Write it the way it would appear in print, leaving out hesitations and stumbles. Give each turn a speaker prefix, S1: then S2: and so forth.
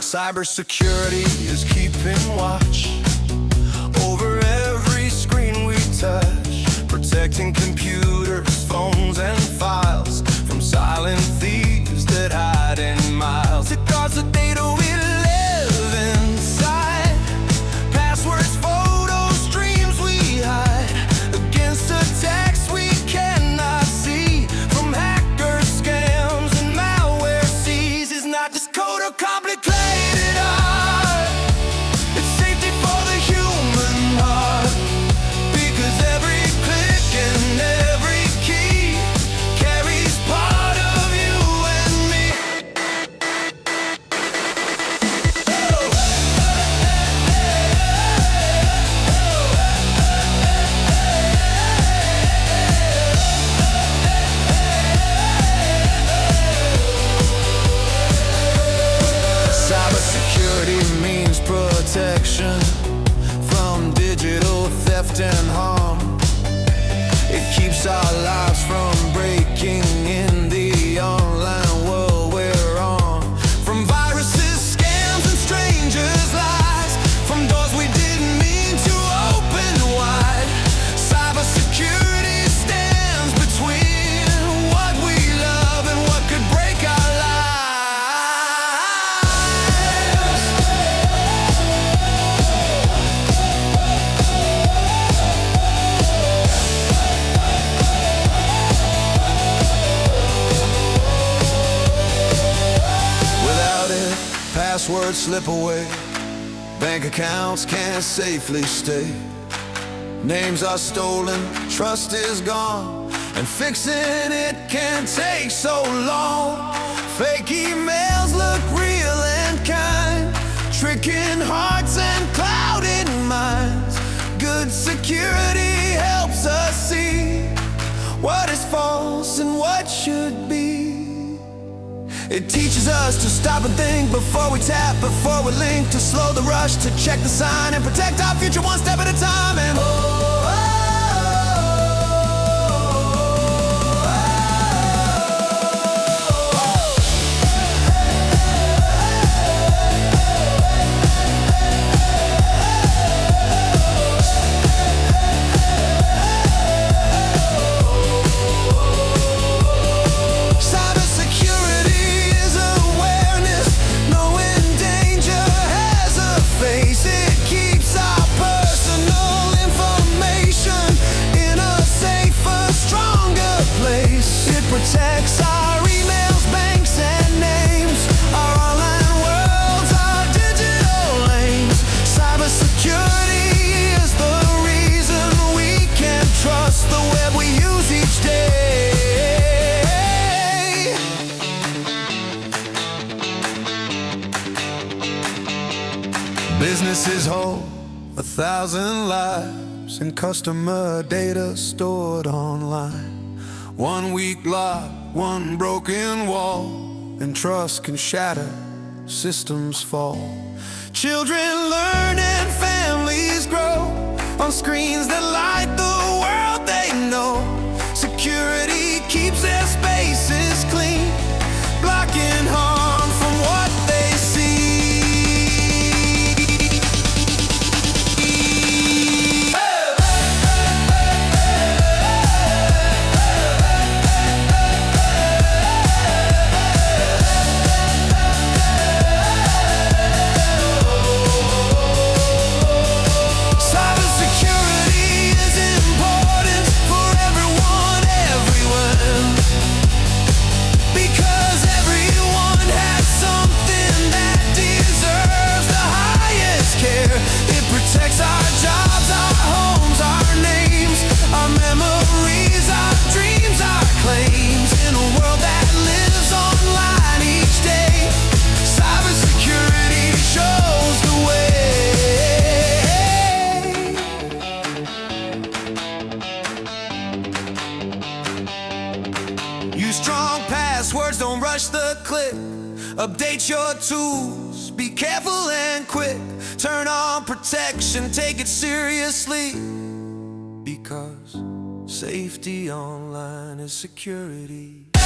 S1: Cybersecurity is keeping watch over every screen we touch, protecting computers, phones, and files from silent thieves that hide in miles. It guards the data we live inside, passwords, photos, dreams we hide, against attacks we cannot see, from hackers, scams, and malware seas. It's not just code or complicated. Cybersecurity means protection from digital theft and harm. It keeps our lives from breaking in the online world we're on. From viruses, scams, and strangers' lies, from doors we didn't mean to open wide. Cybersecurity stands between what we love and what could break our lives. Passwords slip away, bank accounts can't safely stay, names are stolen, trust is gone, and fixing it can take so long. Fake emails look real and kind, tricking hearts and clouding minds. Good security helps us see what is false and what should be. It teaches us to stop and think before we tap, before we link, to slow the rush, to check the sign and protect our future one step at a time. And protects our emails, banks, and names, our online worlds, our digital lanes. Cybersecurity is the reason we can trust the web we use each day. Businesses hold 1,000 lives and customer data stored online. One weak lock, one broken wall, and trust can shatter, systems fall. Children learn and families grow on screens that light the world they know. Security keeps their spaces clean, blocking harm from what they see. Protects our jobs, our homes, our names, our memories, our dreams, our claims. In a world that lives online each day, cybersecurity shows the way. Use strong passwords, don't rush the click. Update your tools, be careful and quick. Turn on protection, take it seriously, because Safety online is security.